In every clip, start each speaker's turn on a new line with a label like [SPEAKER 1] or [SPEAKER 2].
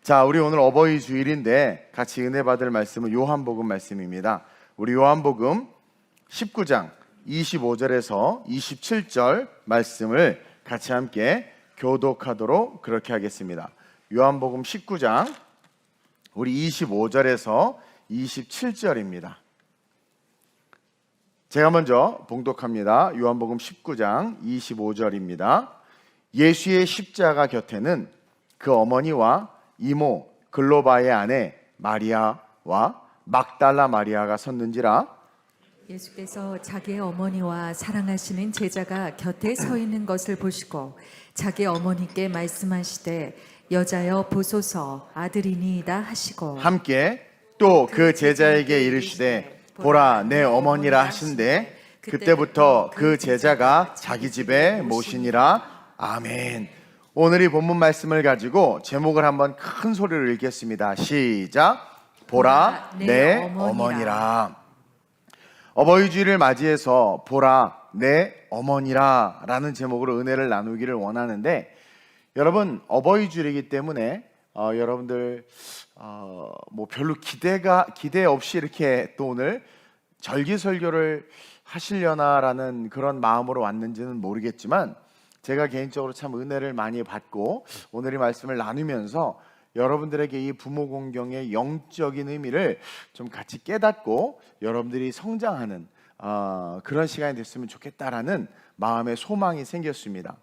[SPEAKER 1] 자, 우리 오늘 어버이 주일인데 같이 은혜 받을 말씀은 요한복음 말씀입니다. 우리 요한복음 19장 25절에서 27절 말씀을 같이 함께 교독하도록 그렇게 하겠습니다. 요한복음 19장 우리 25절에서 27절입니다. 제가 먼저 봉독합니다. 요한복음 19장 25절입니다. 예수의 십자가 곁에는 그 어머니와 이모 글로바의 아내 마리아와 막달라 마리아가 섰는지라.
[SPEAKER 2] 예수께서 자기의 어머니와 사랑하시는 제자가 곁에 서 있는 것을 보시고 자기 어머니께 말씀하시되 여자여 보소서 아들이니이다 하시고
[SPEAKER 1] 함께 또 그 제자에게 이르시되 보라 내 어머니라 하신대 그때부터 그 제자가 자기 집에 모시니라. 아멘. 오늘 이 본문 말씀을 가지고 제목을 한번 큰 소리로 읽겠습니다. 시작. 보라 내 어머니라. 어버이 주일을 맞이해서 보라 내 어머니라 라는 제목으로 은혜를 나누기를 원하는데, 여러분 어버이 주일이기 때문에 여러분들 뭐 별로 기대 없이 이렇게 또 오늘 절기설교를 하시려나라는 그런 마음으로 왔는지는 모르겠지만, 제가 개인적으로 참 은혜를 많이 받고 오늘 이 말씀을 나누면서 여러분들에게 이 부모 공경의 영적인 의미를 좀 같이 깨닫고 여러분들이 성장하는 그런 시간이 됐으면 좋겠다라는 마음의 소망이 생겼습니다.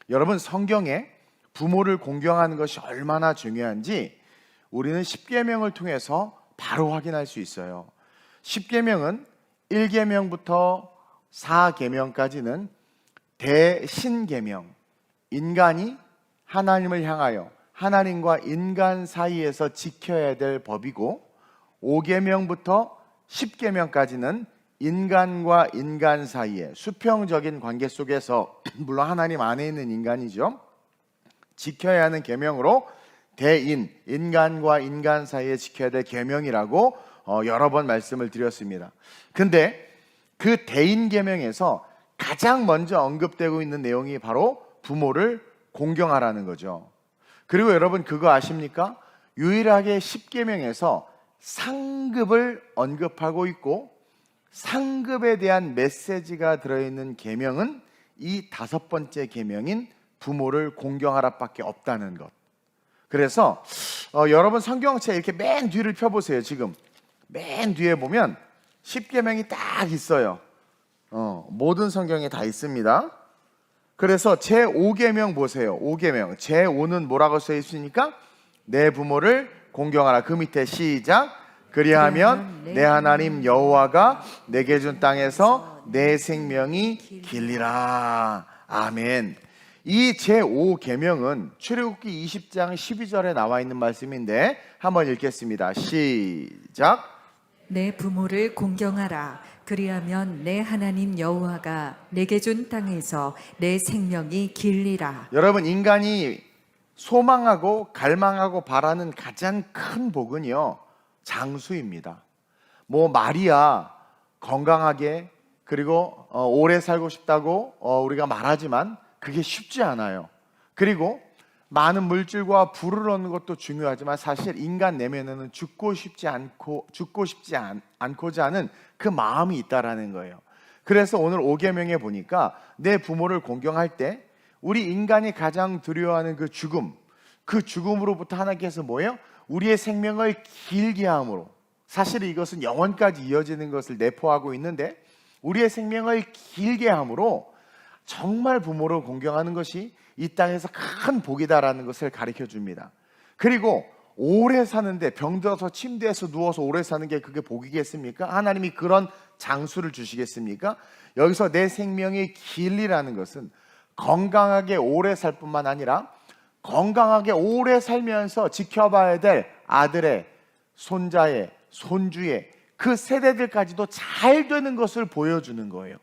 [SPEAKER 1] 여러분, 성경에 부모를 공경하는 것이 얼마나 중요한지 우리는 십계명을 통해서 바로 확인할 수 있어요. 십계명은 1계명부터 4계명까지는 대신계명, 인간이 하나님을 향하여 하나님과 인간 사이에서 지켜야 될 법이고, 5계명부터 10계명까지는 인간과 인간 사이에 수평적인 관계 속에서 물론 하나님 안에 있는 인간이죠, 지켜야 하는 계명으로 대인, 인간과 인간 사이에 지켜야 될 계명이라고 여러 번 말씀을 드렸습니다. 근데 그 대인 계명에서 가장 먼저 언급되고 있는 내용이 바로 부모를 공경하라는 거죠. 그리고 여러분 그거 아십니까? 유일하게 십계명에서 상급을 언급하고 있고 상급에 대한 메시지가 들어있는 계명은 이 5번째 계명인 부모를 공경하라 밖에 없다는 것. 그래서 여러분 성경책 이렇게 맨 뒤를 펴보세요. 지금 맨 뒤에 보면 십계명이 딱 있어요. 모든 성경에 다 있습니다. 그래서 제5계명 보세요. 5계명 제5는 뭐라고 써 있으니까 내 부모를 공경하라. 그 밑에 시작. 그리하면 내 하나님 여호와가 내게 준 땅에서 내 생명이 길리라. 아멘. 이 제5계명은 출애굽기 20장 12절에 나와 있는 말씀인데 한번 읽겠습니다. 시작.
[SPEAKER 2] 내 부모를 공경하라. 그리하면 내 하나님 여호와가 내게 준 땅에서 내 생명이 길리라.
[SPEAKER 1] 여러분, 인간이 소망하고 갈망하고 바라는 가장 큰 복은요, 장수입니다. 뭐 마리아 건강하게 그리고 오래 살고 싶다고 우리가 말하지만 그게 쉽지 않아요. 그리고 많은 물질과 부를 얻는 것도 중요하지만 사실 인간 내면에는 죽고 싶지 않고자 하는 그 마음이 있다라는 거예요. 그래서 오늘 5계명에 보니까 내 부모를 공경할 때 우리 인간이 가장 두려워하는 그 죽음으로부터 하나님께서 뭐예요? 우리의 생명을 길게 함으로, 사실 이것은 영원까지 이어지는 것을 내포하고 있는데 우리의 생명을 길게 함으로 정말 부모를 공경하는 것이 이 땅에서 큰 복이다라는 것을 가르쳐 줍니다. 그리고 오래 사는데, 병들어서 침대에서 누워서 오래 사는 게 그게 복이겠습니까? 하나님이 그런 장수를 주시겠습니까? 여기서 내 생명이 길리라는 것은 건강하게 오래 살 뿐만 아니라 건강하게 오래 살면서 지켜봐야 될 아들의, 손자의, 손주의 그 세대들까지도 잘 되는 것을 보여주는 거예요.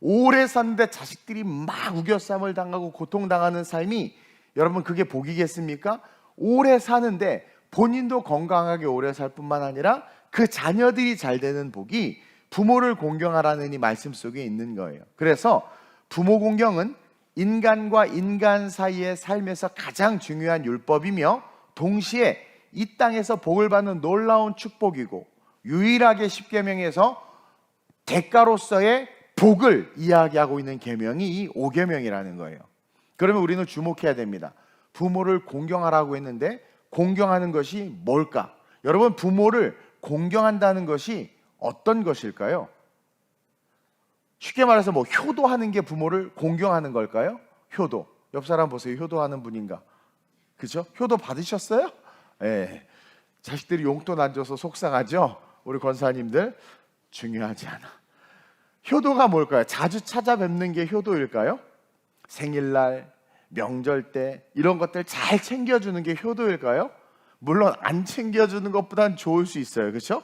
[SPEAKER 1] 오래 사는데 자식들이 막 우겨쌈을 당하고 고통당하는 삶이, 여러분 그게 복이겠습니까? 오래 사는데 본인도 건강하게 오래 살 뿐만 아니라 그 자녀들이 잘 되는 복이 부모를 공경하라는 이 말씀 속에 있는 거예요. 그래서 부모 공경은 인간과 인간 사이의 삶에서 가장 중요한 율법이며 동시에 이 땅에서 복을 받는 놀라운 축복이고 유일하게 십계명에서 대가로서의 복을 이야기하고 있는 계명이 이 5계명이라는 거예요. 그러면 우리는 주목해야 됩니다. 부모를 공경하라고 했는데 공경하는 것이 뭘까? 여러분, 부모를 공경한다는 것이 어떤 것일까요? 쉽게 말해서 뭐 효도하는 게 부모를 공경하는 걸까요? 효도. 옆 사람 보세요. 효도하는 분인가? 그죠? 효도 받으셨어요? 예. 자식들이 용돈 안 줘서 속상하죠? 우리 권사님들. 중요하지 않아. 효도가 뭘까요? 자주 찾아뵙는 게 효도일까요? 생일날, 명절 때 이런 것들 잘 챙겨주는 게 효도일까요? 물론 안 챙겨주는 것보다는 좋을 수 있어요. 그렇죠?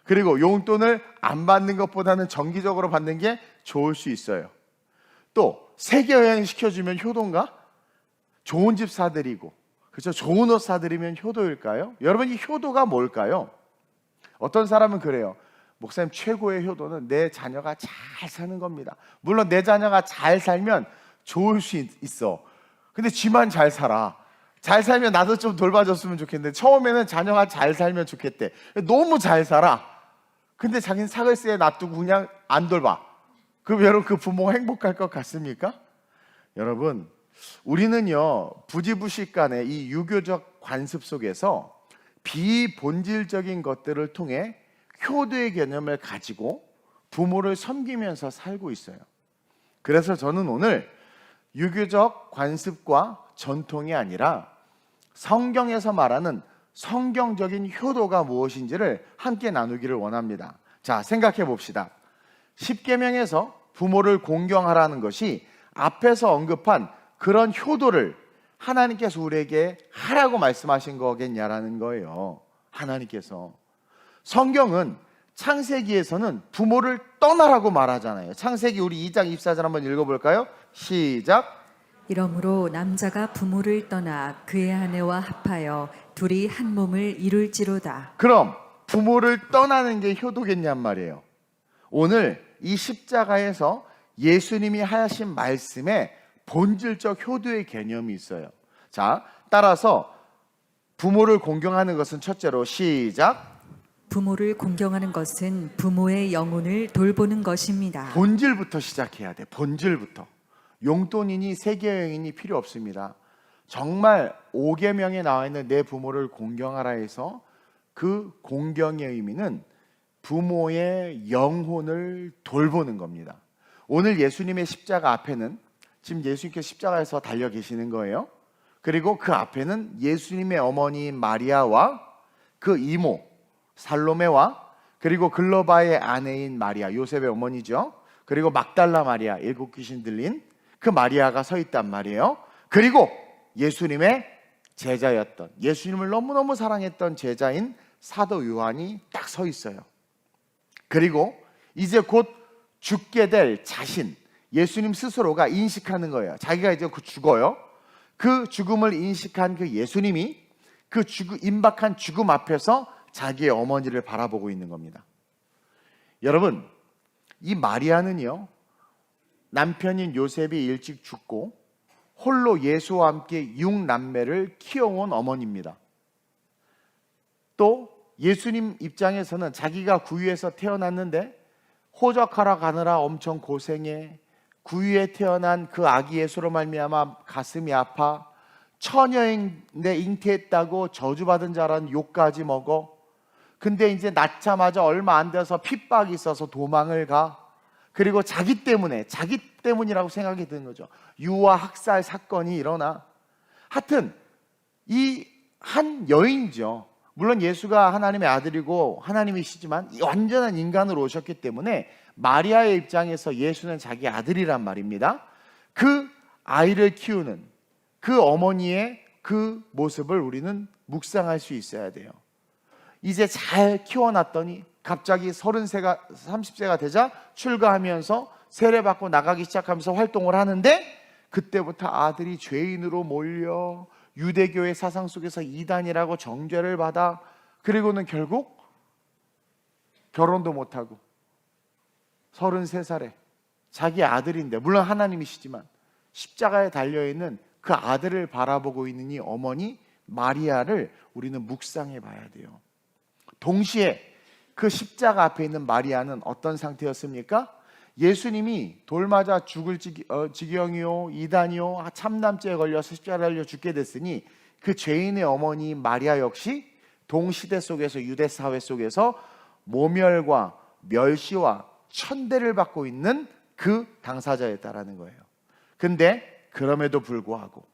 [SPEAKER 1] 그리고 용돈을 안 받는 것보다는 정기적으로 받는 게 좋을 수 있어요. 또 세계 여행 시켜주면 효도인가? 좋은 집 사드리고, 그렇죠? 좋은 옷 사드리면 효도일까요? 여러분, 이 효도가 뭘까요? 어떤 사람은 그래요. 목사님, 최고의 효도는 내 자녀가 잘 사는 겁니다. 물론 내 자녀가 잘 살면 좋을 수 있어. 근데 쥐만 잘 살아. 잘 살면 나도 좀 돌봐줬으면 좋겠는데 처음에는 자녀가 잘 살면 좋겠대. 너무 잘 살아. 근데 자기는 사글세에 놔두고 그냥 안 돌봐. 그럼 여러분, 그 부모가 행복할 것 같습니까? 여러분, 우리는요 부지부식간에 이 유교적 관습 속에서 비본질적인 것들을 통해 효도의 개념을 가지고 부모를 섬기면서 살고 있어요. 그래서 저는 오늘 유교적 관습과 전통이 아니라 성경에서 말하는 성경적인 효도가 무엇인지를 함께 나누기를 원합니다. 자, 생각해 봅시다. 십계명에서 부모를 공경하라는 것이 앞에서 언급한 그런 효도를 하나님께서 우리에게 하라고 말씀하신 거겠냐라는 거예요. 하나님께서. 성경은 창세기에서는 부모를 떠나라고 말하잖아요. 창세기 우리 2장 24절 한번 읽어볼까요? 시작.
[SPEAKER 2] 이러므로 남자가 부모를 떠나 그의 아내와 합하여 둘이 한 몸을 이룰지로다.
[SPEAKER 1] 그럼 부모를 떠나는 게 효도겠냔 말이에요. 오늘 이 십자가에서 예수님이 하신 말씀에 본질적 효도의 개념이 있어요. 자, 따라서 부모를 공경하는 것은 첫째로 시작.
[SPEAKER 2] 부모를 공경하는 것은 부모의 영혼을 돌보는 것입니다.
[SPEAKER 1] 본질부터 시작해야 돼. 본질부터. 용돈이니 세계여행이니 필요 없습니다. 정말 5계명에 나와 있는 내 부모를 공경하라 해서 그 공경의 의미는 부모의 영혼을 돌보는 겁니다. 오늘 예수님의 십자가 앞에는 지금 예수님께서 십자가에서 달려 계시는 거예요. 그리고 그 앞에는 예수님의 어머니 마리아와 그 이모 살로메와 그리고 글로바의 아내인 마리아, 요셉의 어머니죠. 그리고 막달라 마리아, 7 귀신 들린 그 마리아가 서 있단 말이에요. 그리고 예수님의 제자였던, 예수님을 너무너무 사랑했던 제자인 사도 요한이 딱 서 있어요. 그리고 이제 곧 죽게 될 자신, 예수님 스스로가 인식하는 거예요. 자기가 이제 죽어요. 그 죽음을 인식한 그 예수님이 그 임박한 죽음 앞에서 자기의 어머니를 바라보고 있는 겁니다. 여러분, 이 마리아는요, 남편인 요셉이 일찍 죽고 홀로 예수와 함께 6남매를 키워온 어머니입니다. 또 예수님 입장에서는 자기가 구유에서 태어났는데 호적하러 가느라 엄청 고생해. 구유에 태어난 그 아기 예수로 말미암아 가슴이 아파. 처녀인데 잉태했다고 저주받은 자라는 욕까지 먹어. 근데 이제 낳자마자 얼마 안 돼서 핍박이 있어서 도망을 가. 그리고 자기 때문이라고 생각이 드는 거죠. 유아 학살 사건이 일어나. 하여튼 이 한 여인이죠. 물론 예수가 하나님의 아들이고 하나님이시지만 완전한 인간으로 오셨기 때문에 마리아의 입장에서 예수는 자기 아들이란 말입니다. 그 아이를 키우는 그 어머니의 그 모습을 우리는 묵상할 수 있어야 돼요. 이제 잘 키워놨더니 갑자기 30세가 되자 출가하면서 세례받고 나가기 시작하면서 활동을 하는데 그때부터 아들이 죄인으로 몰려 유대교의 사상 속에서 이단이라고 정죄를 받아 그리고는 결국 결혼도 못하고 33살에 자기 아들인데 물론 하나님이시지만 십자가에 달려있는 그 아들을 바라보고 있는 이 어머니 마리아를 우리는 묵상해 봐야 돼요. 동시에 그 십자가 앞에 있는 마리아는 어떤 상태였습니까? 예수님이 돌 맞아 죽을 지경이요, 이단이요, 참남죄에 걸려서 십자가에 달려 죽게 됐으니 그 죄인의 어머니 마리아 역시 동시대 속에서, 유대 사회 속에서 모멸과 멸시와 천대를 받고 있는 그 당사자였다라는 거예요. 근데 그럼에도 불구하고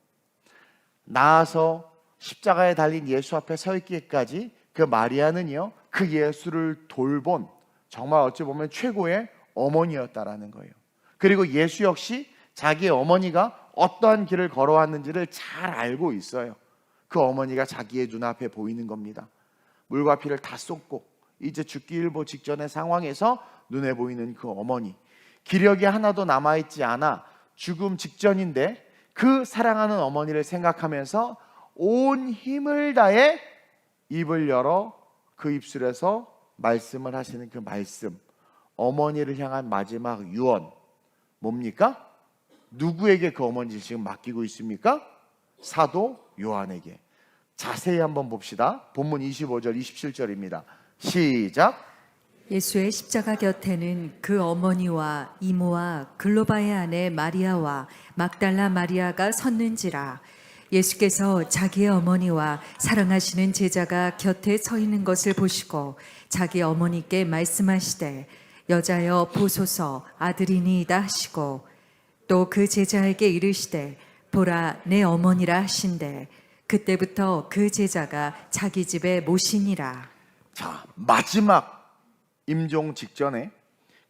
[SPEAKER 1] 나아서 십자가에 달린 예수 앞에 서 있기까지 그 마리아는요, 그 예수를 돌본 정말 어찌 보면 최고의 어머니였다라는 거예요. 그리고 예수 역시 자기의 어머니가 어떠한 길을 걸어왔는지를 잘 알고 있어요. 그 어머니가 자기의 눈앞에 보이는 겁니다. 물과 피를 다 쏟고 이제 죽기 일보 직전의 상황에서 눈에 보이는 그 어머니, 기력이 하나도 남아있지 않아 죽음 직전인데 그 사랑하는 어머니를 생각하면서 온 힘을 다해 입을 열어 그 입술에서 말씀을 하시는 그 말씀, 어머니를 향한 마지막 유언, 뭡니까? 누구에게 그 어머니를 지금 맡기고 있습니까? 사도 요한에게. 자세히 한번 봅시다. 본문 25절 27절입니다 시작.
[SPEAKER 2] 예수의 십자가 곁에는 그 어머니와 이모와 글로바의 아내 마리아와 막달라 마리아가 섰는지라. 예수께서 자기의 어머니와 사랑하시는 제자가 곁에 서 있는 것을 보시고 자기 어머니께 말씀하시되 여자여 보소서 아들이니이다 하시고 또 그 제자에게 이르시되 보라 내 어머니라 하신대 그때부터 그 제자가 자기 집에 모시니라.
[SPEAKER 1] 자, 마지막 임종 직전에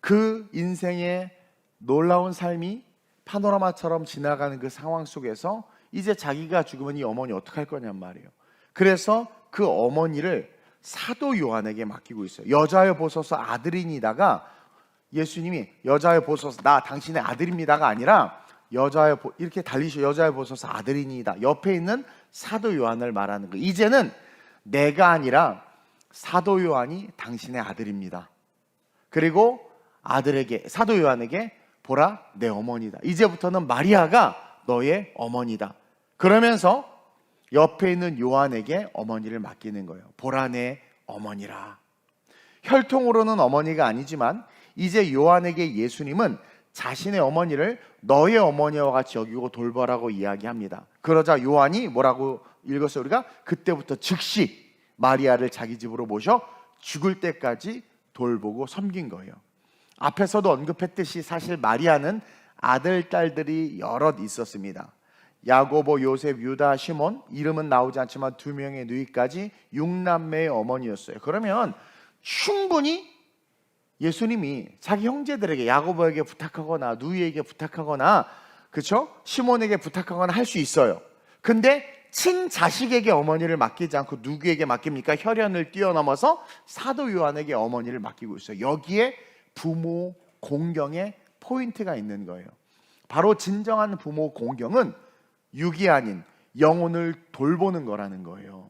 [SPEAKER 1] 그 인생의 놀라운 삶이 파노라마처럼 지나가는 그 상황 속에서 이제 자기가 죽으면 이 어머니 어떡할 거냔 말이에요. 그래서 그 어머니를 사도 요한에게 맡기고 있어요. 여자여 보소서 아들이니다가 예수님이 여자여 보소서 나 당신의 아들입니다가 아니라 여자여 이렇게 달리셔. 여자여 보소서 아들이니이다. 옆에 있는 사도 요한을 말하는 거예요. 이제는 내가 아니라 사도 요한이 당신의 아들입니다. 그리고 아들에게, 사도 요한에게 보라 내 어머니다. 이제부터는 마리아가 너의 어머니다. 그러면서 옆에 있는 요한에게 어머니를 맡기는 거예요. 보라 내 어머니라. 혈통으로는 어머니가 아니지만 이제 요한에게 예수님은 자신의 어머니를 너의 어머니와 같이 여기고 돌보라고 이야기합니다. 그러자 요한이 뭐라고 읽었어요? 우리가 그때부터 즉시 마리아를 자기 집으로 모셔 죽을 때까지 돌보고 섬긴 거예요. 앞에서도 언급했듯이 사실 마리아는 아들, 딸들이 여럿 있었습니다. 야고보, 요셉, 유다, 시몬, 이름은 나오지 않지만 2명의 누이까지 6남매의 어머니였어요. 그러면 충분히 예수님이 자기 형제들에게, 야고보에게 부탁하거나 누이에게 부탁하거나, 그렇죠? 시몬에게 부탁하거나 할 수 있어요. 근데 친자식에게 어머니를 맡기지 않고 누구에게 맡깁니까? 혈연을 뛰어넘어서 사도 요한에게 어머니를 맡기고 있어요. 여기에 부모 공경의 포인트가 있는 거예요. 바로 진정한 부모 공경은 육이 아닌 영혼을 돌보는 거라는 거예요.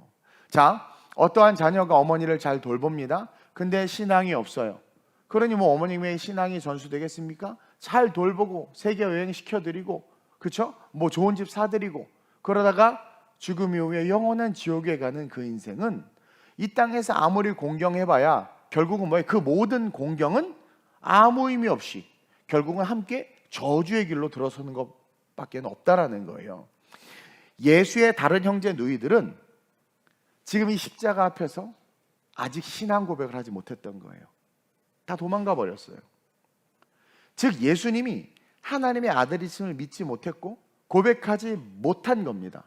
[SPEAKER 1] 자, 어떠한 자녀가 어머니를 잘 돌봅니다. 근데 신앙이 없어요. 그러니 뭐 어머님의 신앙이 전수되겠습니까? 잘 돌보고 세계 여행 시켜드리고, 그렇죠? 뭐 좋은 집 사드리고, 그러다가 죽음 이후에 영원한 지옥에 가는 그 인생은 이 땅에서 아무리 공경해봐야 결국은 뭐예요? 그 모든 공경은 아무 의미 없이 결국은 함께 저주의 길로 들어서는 것밖에 없다라는 거예요. 예수의 다른 형제 누이들은 지금 이 십자가 앞에서 아직 신앙 고백을 하지 못했던 거예요. 다 도망가 버렸어요. 즉 예수님이 하나님의 아들이심을 믿지 못했고 고백하지 못한 겁니다.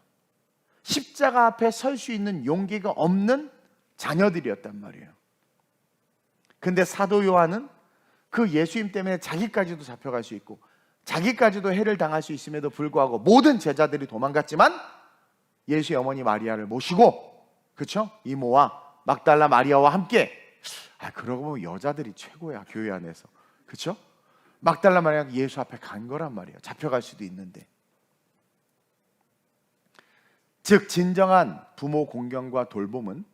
[SPEAKER 1] 십자가 앞에 설 수 있는 용기가 없는 자녀들이었단 말이에요. 근데 사도 요한은 그 예수님 때문에 자기까지도 잡혀갈 수 있고 자기까지도 해를 당할 수 있음에도 불구하고 모든 제자들이 도망갔지만 예수의 어머니 마리아를 모시고, 그렇죠? 이모와 막달라 마리아와 함께, 그러고 보면 여자들이 최고야, 교회 안에서. 그렇죠? 막달라 마리아가 예수 앞에 간 거란 말이에요. 잡혀갈 수도 있는데. 즉 진정한 부모 공경과 돌봄은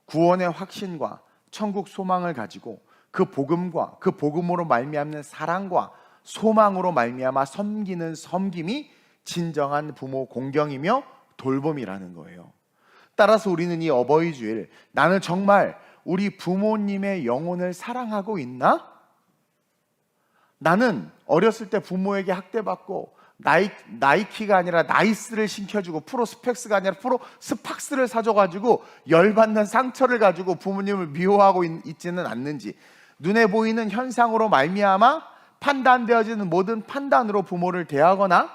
[SPEAKER 1] 구원의 확신과 천국 소망을 가지고 그 복음과 그 복음으로 말미암는 사랑과 소망으로 말미암아 섬기는 섬김이 진정한 부모 공경이며 돌봄이라는 거예요. 따라서 우리는 이 어버이 주일, 나는 정말 우리 부모님의 영혼을 사랑하고 있나? 나는 어렸을 때 부모에게 학대받고 나이키가 아니라 나이스를 신켜주고 프로 스펙스가 아니라 프로 스팍스를 사줘가지고 열받는 상처를 가지고 부모님을 미워하고 있지는 않는지, 눈에 보이는 현상으로 말미암아 판단되어지는 모든 판단으로 부모를 대하거나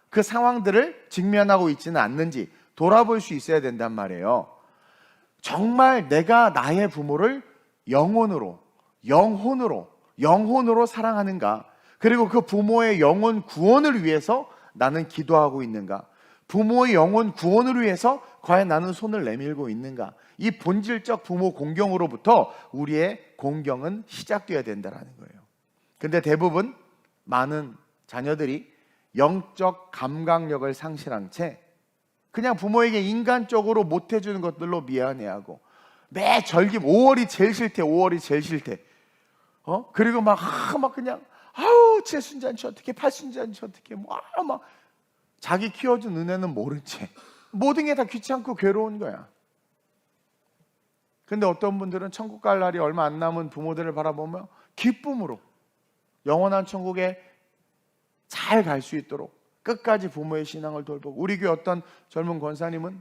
[SPEAKER 1] 그 상황들을 직면하고 있지는 않는지 돌아볼 수 있어야 된단 말이에요. 정말 내가 나의 부모를 영혼으로 사랑하는가? 그리고 그 부모의 영혼 구원을 위해서 나는 기도하고 있는가? 부모의 영혼 구원을 위해서 과연 나는 손을 내밀고 있는가? 이 본질적 부모 공경으로부터 우리의 공경은 시작되어야 된다는 거예요. 근데 대부분 많은 자녀들이 영적 감각력을 상실한 채 그냥 부모에게 인간적으로 못해주는 것들로 미안해하고, 매 절기 5월이 제일 싫대. 그리고 막 그냥 아우 칠순잔치 어떻게, 팔순잔치 어떻게, 막 자기 키워준 은혜는 모른 채 모든 게 다 귀찮고 괴로운 거야. 근데 어떤 분들은 천국 갈 날이 얼마 안 남은 부모들을 바라보며 기쁨으로 영원한 천국에 잘 갈 수 있도록 끝까지 부모의 신앙을 돌보고, 우리 교회 어떤 젊은 권사님은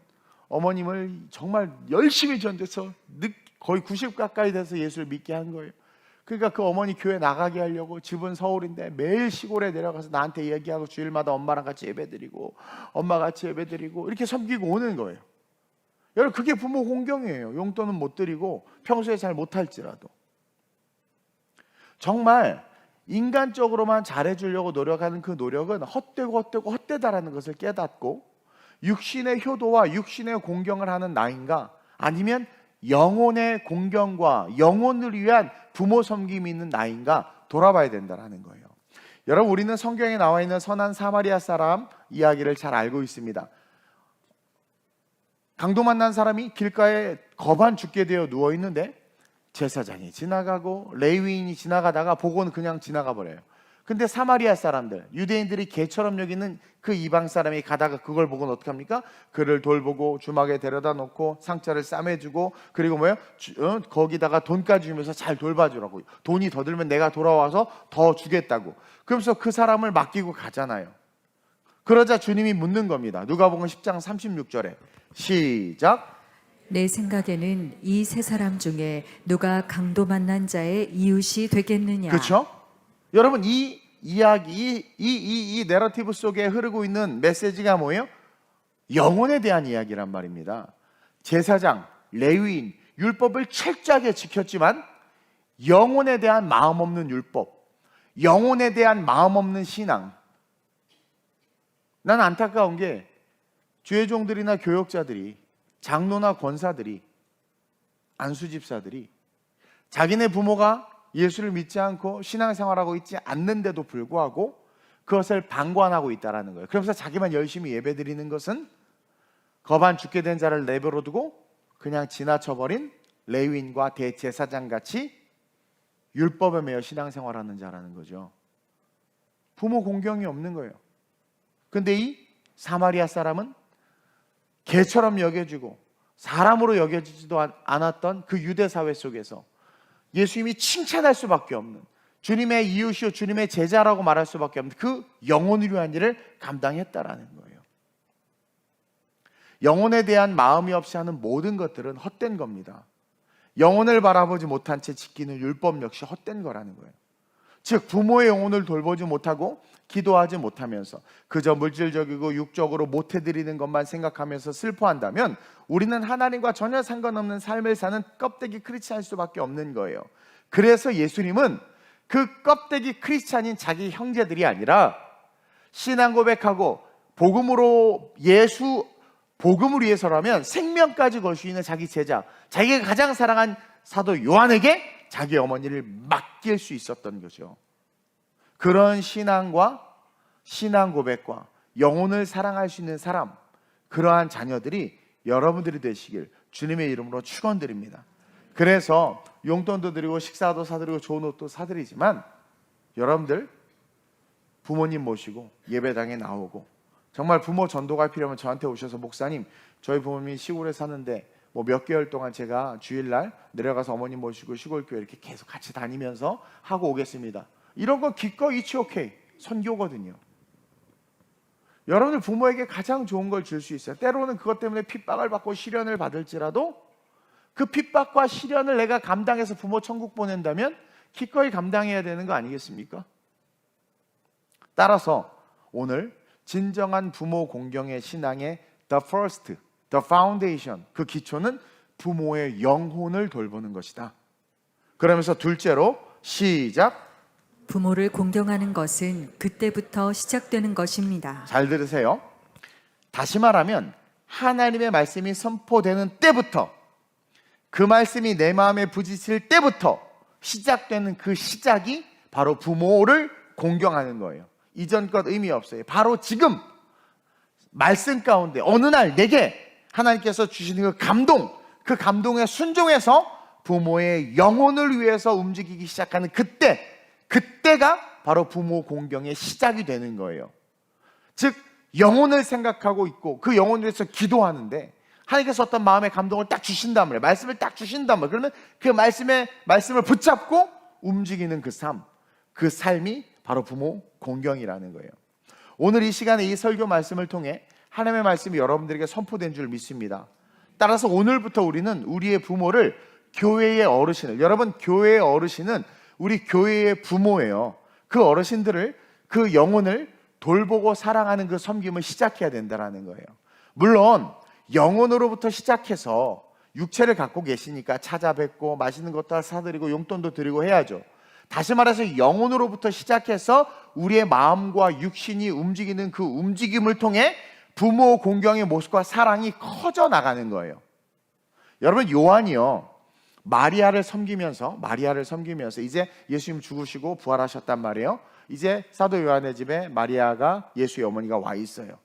[SPEAKER 1] 어머님을 정말 열심히 전도해서 거의 90 가까이 돼서 예수를 믿게 한 거예요. 그러니까 그 어머니 교회 나가게 하려고, 집은 서울인데 매일 시골에 내려가서 나한테 얘기하고 주일마다 엄마랑 같이 예배드리고 엄마 같이 예배드리고 이렇게 섬기고 오는 거예요. 여러분, 그게 부모 공경이에요. 용돈은 못 드리고 평소에 잘 못할지라도. 정말 인간적으로만 잘해주려고 노력하는 그 노력은 헛되다라는 것을 깨닫고, 육신의 효도와 육신의 공경을 하는 나인가, 아니면 영혼의 공경과 영혼을 위한 부모 섬김이 있는 나인가 돌아봐야 된다는 거예요. 여러분, 우리는 성경에 나와 있는 선한 사마리아 사람 이야기를 잘 알고 있습니다. 강도 만난 사람이 길가에 거반 죽게 되어 누워 있는데 제사장이 지나가고 레위인이 지나가다가 보고는 그냥 지나가 버려요. 근데 사마리아 사람들, 유대인들이 개처럼 여기는 그 이방 사람이 가다가 그걸 보고는 어떻게 합니까? 그를 돌보고 주막에 데려다 놓고 상처를 싸매주고, 그리고 거기다가 돈까지 주면서 잘 돌봐주라고. 돈이 더 들면 내가 돌아와서 더 주겠다고. 그러면서 그 사람을 맡기고 가잖아요. 그러자 주님이 묻는 겁니다. 누가복음 10장 36절에 시작.
[SPEAKER 2] 내 생각에는 이 세 사람 중에 누가 강도 만난 자의 이웃이 되겠느냐?
[SPEAKER 1] 그렇죠? 여러분, 이 이야기, 이 내러티브 속에 흐르고 있는 메시지가 뭐예요? 영혼에 대한 이야기란 말입니다. 제사장, 레위인, 율법을 철저하게 지켰지만 영혼에 대한 마음 없는 율법, 영혼에 대한 마음 없는 신앙. 난 안타까운 게 주의 종들이나 교역자들이, 장로나 권사들이, 안수집사들이 자기네 부모가 예수를 믿지 않고 신앙생활하고 있지 않는데도 불구하고 그것을 방관하고 있다는 거예요. 그러면서 자기만 열심히 예배드리는 것은 거반 죽게 된 자를 내버려 두고 그냥 지나쳐버린 레위인과 대제사장같이 율법에 매여 신앙생활하는 자라는 거죠. 부모 공경이 없는 거예요. 근데 이 사마리아 사람은 개처럼 여겨지고 사람으로 여겨지지도 않았던 그 유대 사회 속에서 예수님이 칭찬할 수밖에 없는, 주님의 이웃이요 주님의 제자라고 말할 수밖에 없는 그 영혼을 위한 일을 감당했다라는 거예요. 영혼에 대한 마음이 없이 하는 모든 것들은 헛된 겁니다. 영혼을 바라보지 못한 채 지키는 율법 역시 헛된 거라는 거예요. 즉 부모의 영혼을 돌보지 못하고 기도하지 못하면서 그저 물질적이고 육적으로 못해드리는 것만 생각하면서 슬퍼한다면 우리는 하나님과 전혀 상관없는 삶을 사는 껍데기 크리스찬일 수밖에 없는 거예요. 그래서 예수님은 그 껍데기 크리스찬인 자기 형제들이 아니라 신앙 고백하고 복음을 위해서라면 생명까지 걸 수 있는 자기 제자, 자기가 가장 사랑한 사도 요한에게 자기 어머니를 맡길 수 있었던 거죠. 그런 신앙과 신앙 고백과 영혼을 사랑할 수 있는 사람, 그러한 자녀들이 여러분들이 되시길 주님의 이름으로 축원드립니다. 그래서 용돈도 드리고 식사도 사드리고 좋은 옷도 사드리지만 여러분들 부모님 모시고 예배당에 나오고 정말 부모 전도가 필요하면 저한테 오셔서 목사님, 저희 부모님이 시골에 사는데 뭐 몇 개월 동안 제가 주일날 내려가서 어머님 모시고 시골교회 이렇게 계속 같이 다니면서 하고 오겠습니다. 이런 거 기꺼이 it's okay. 선교거든요. 여러분들 부모에게 가장 좋은 걸 줄 수 있어요. 때로는 그것 때문에 핍박을 받고 시련을 받을지라도 그 핍박과 시련을 내가 감당해서 부모 천국 보낸다면 기꺼이 감당해야 되는 거 아니겠습니까? 따라서 오늘 진정한 부모 공경의 신앙의 the first, the foundation, 그 기초는 부모의 영혼을 돌보는 것이다. 그러면서 둘째로 시작.
[SPEAKER 2] 부모를 공경하는 것은 그때부터 시작되는 것입니다.
[SPEAKER 1] 잘 들으세요. 다시 말하면 하나님의 말씀이 선포되는 때부터, 그 말씀이 내 마음에 부딪힐 때부터 시작되는 그 시작이 바로 부모를 공경하는 거예요. 이전 것 의미 없어요. 바로 지금 말씀 가운데 어느 날 내게 하나님께서 주시는 그 감동, 그 감동에 순종해서 부모의 영혼을 위해서 움직이기 시작하는 그때가 바로 부모 공경의 시작이 되는 거예요. 즉 영혼을 생각하고 있고 그 영혼을 위해서 기도하는데 하나님께서 어떤 마음의 감동을 딱 주신단 말이에요. 말씀을 딱 주신단 말이에요. 그러면 그 말씀을 붙잡고 움직이는 그 삶이 바로 부모 공경이라는 거예요. 오늘 이 시간에 이 설교 말씀을 통해 하나님의 말씀이 여러분들에게 선포된 줄 믿습니다. 따라서 오늘부터 우리는 우리의 부모를 교회의 어르신을, 여러분 교회의 어르신은 우리 교회의 부모예요. 그 어르신들을, 그 영혼을 돌보고 사랑하는 그 섬김을 시작해야 된다는 거예요. 물론 영혼으로부터 시작해서 육체를 갖고 계시니까 찾아뵙고 맛있는 것도 다 사드리고 용돈도 드리고 해야죠. 다시 말해서 영혼으로부터 시작해서 우리의 마음과 육신이 움직이는 그 움직임을 통해 부모 공경의 모습과 사랑이 커져 나가는 거예요. 여러분 요한이요, 마리아를 섬기면서 이제 예수님 죽으시고 부활하셨단 말이에요. 이제 사도 요한의 집에 마리아가, 예수의 어머니가 와 있어요.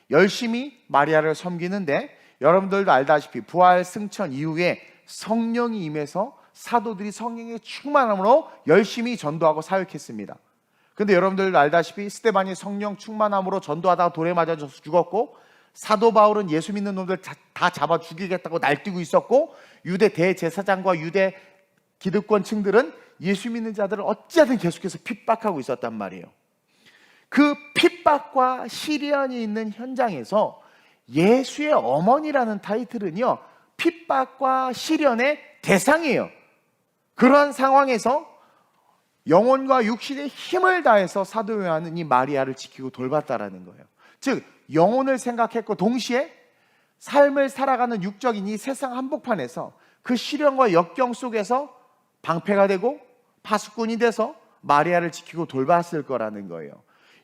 [SPEAKER 1] 열심히 마리아를 섬기는데 여러분들도 알다시피 부활 승천 이후에 성령이 임해서 사도들이 성령의 충만함으로 열심히 전도하고 사역했습니다. 근데 여러분들도 알다시피 스데반이 성령 충만함으로 전도하다가 돌에 맞아져서 죽었고, 사도 바울은 예수 믿는 놈들 다 잡아 죽이겠다고 날뛰고 있었고, 유대 대제사장과 유대 기득권층들은 예수 믿는 자들을 어찌하든 계속해서 핍박하고 있었단 말이에요. 그 핍박과 시련이 있는 현장에서 예수의 어머니라는 타이틀은요, 핍박과 시련의 대상이에요. 그러한 상황에서 영혼과 육신의 힘을 다해서 사도 요한은 이 마리아를 지키고 돌봤다라는 거예요. 즉 영혼을 생각했고 동시에 삶을 살아가는 육적인 이 세상 한복판에서 그 시련과 역경 속에서 방패가 되고 파수꾼이 돼서 마리아를 지키고 돌봤을 거라는 거예요.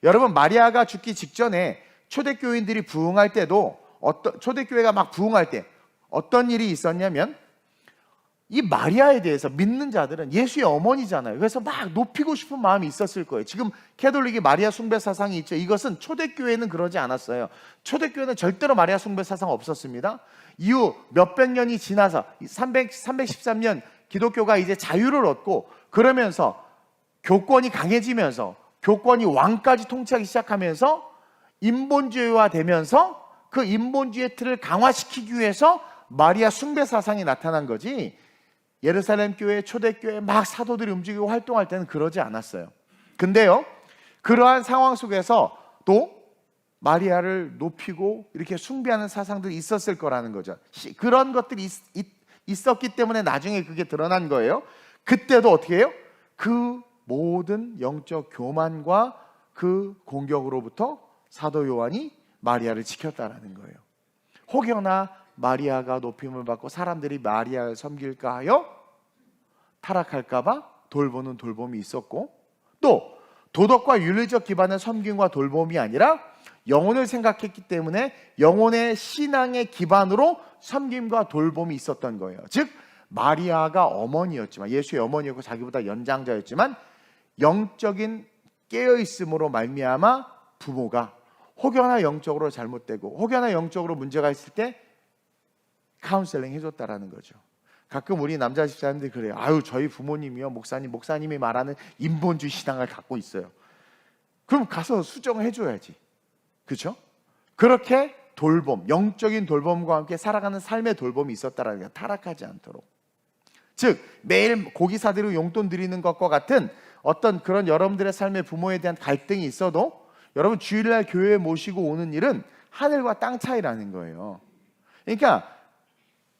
[SPEAKER 1] 여러분, 마리아가 죽기 직전에 초대교인들이 부흥할 때도 초대교회가 막 부흥할 때 어떤 일이 있었냐면, 이 마리아에 대해서 믿는 자들은 예수의 어머니잖아요. 그래서 막 높이고 싶은 마음이 있었을 거예요. 지금 캐톨릭이 마리아 숭배 사상이 있죠. 이것은 초대교회는 그러지 않았어요. 초대교회는 절대로 마리아 숭배 사상 없었습니다. 이후 몇백 년이 지나서 313년 기독교가 이제 자유를 얻고, 그러면서 교권이 강해지면서 교권이 왕까지 통치하기 시작하면서 인본주의화 되면서 그 인본주의 틀을 강화시키기 위해서 마리아 숭배 사상이 나타난 거지, 예루살렘 교회, 초대교회 막 사도들이 움직이고 활동할 때는 그러지 않았어요. 근데요, 그러한 상황 속에서 또 마리아를 높이고 이렇게 숭배하는 사상들이 있었을 거라는 거죠. 그런 것들이 있었기 때문에 나중에 그게 드러난 거예요. 그때도 어떻게 해요? 그 모든 영적 교만과 그 공격으로부터 사도 요한이 마리아를 지켰다라는 거예요. 혹여나 마리아가 높임을 받고 사람들이 마리아를 섬길까 하여 타락할까 봐 돌보는 돌봄이 있었고, 또 도덕과 윤리적 기반의 섬김과 돌봄이 아니라 영혼을 생각했기 때문에 영혼의 신앙의 기반으로 섬김과 돌봄이 있었던 거예요. 즉 마리아가 어머니였지만, 예수의 어머니였고 자기보다 연장자였지만, 영적인 깨어있음으로 말미암아 부모가 혹여나 영적으로 잘못되고 혹여나 영적으로 문제가 있을 때 카운셀링 해줬다라는 거죠. 가끔 우리 남자 집사님들이 그래요. 아유, 저희 부모님이요, 목사님이 말하는 인본주의 신앙을 갖고 있어요. 그럼 가서 수정을 해줘야지. 그렇죠? 그렇게 돌봄, 영적인 돌봄과 함께 살아가는 삶의 돌봄이 있었다라는 거예요. 타락하지 않도록. 즉 매일 고기 사드리고 용돈 드리는 것과 같은 어떤 그런 여러분들의 삶의 부모에 대한 갈등이 있어도 여러분 주일날 교회에 모시고 오는 일은 하늘과 땅 차이라는 거예요. 그러니까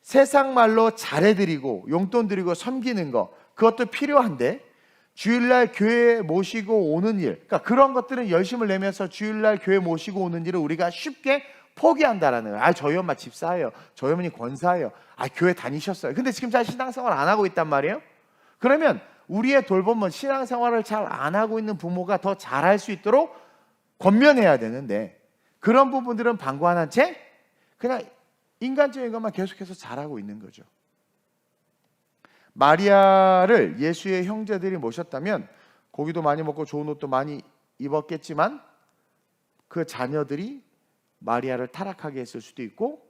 [SPEAKER 1] 세상 말로 잘해드리고 용돈 드리고 섬기는 거, 그것도 필요한데 주일날 교회에 모시고 오는 일, 그러니까 그런 것들은 열심을 내면서 주일날 교회 모시고 오는 일을 우리가 쉽게 포기한다라는 거예요. 저희 엄마 집사예요, 저희 어머니 권사예요, 교회 다니셨어요. 근데 지금 잘 신앙생활 안 하고 있단 말이에요. 그러면 우리의 돌봄은 신앙생활을 잘 안 하고 있는 부모가 더 잘할 수 있도록 권면해야 되는데, 그런 부분들은 방관한 채 그냥 인간적인 것만 계속해서 잘하고 있는 거죠. 마리아를 예수의 형제들이 모셨다면 고기도 많이 먹고 좋은 옷도 많이 입었겠지만 그 자녀들이 마리아를 타락하게 했을 수도 있고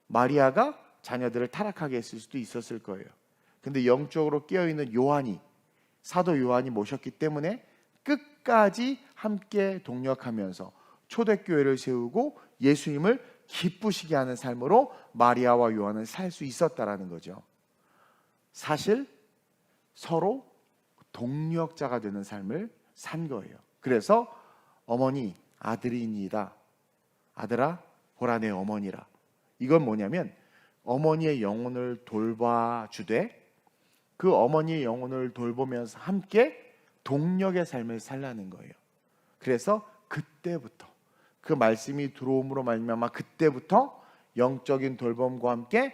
[SPEAKER 1] 마리아가 자녀들을 타락하게 했을 수도 있었을 거예요. 근데 영적으로 깨어있는 요한이, 사도 요한이 모셨기 때문에 끝까지 함께 동력하면서 초대교회를 세우고 예수님을 기쁘시게 하는 삶으로 마리아와 요한은 살 수 있었다라는 거죠. 사실 서로 동력자가 되는 삶을 산 거예요. 그래서 어머니 아들이니이다, 아들아 보라 내 어머니라. 이건 뭐냐면 어머니의 영혼을 돌봐주되 그 어머니의 영혼을 돌보면서 함께 동력의 삶을 살라는 거예요. 그래서 그때부터 그 말씀이 들어옴으로 말미암아 그때부터 영적인 돌봄과 함께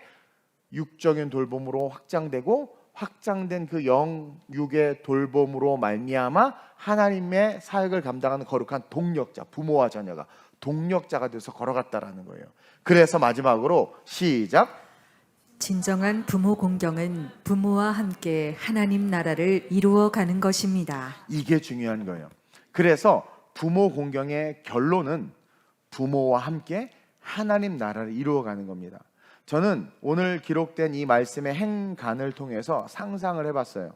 [SPEAKER 1] 육적인 돌봄으로 확장되고, 확장된 그 영육의 돌봄으로 말미암아 하나님의 사역을 감당하는 거룩한 동력자, 부모와 자녀가 동력자가 돼서 걸어갔다라는 거예요. 그래서 마지막으로 시작.
[SPEAKER 2] 진정한 부모 공경은 부모와 함께 하나님 나라를 이루어가는 것입니다.
[SPEAKER 1] 이게 중요한 거예요. 그래서 부모 공경의 결론은 부모와 함께 하나님 나라를 이루어가는 겁니다. 저는 오늘 기록된 이 말씀의 행간을 통해서 상상을 해봤어요.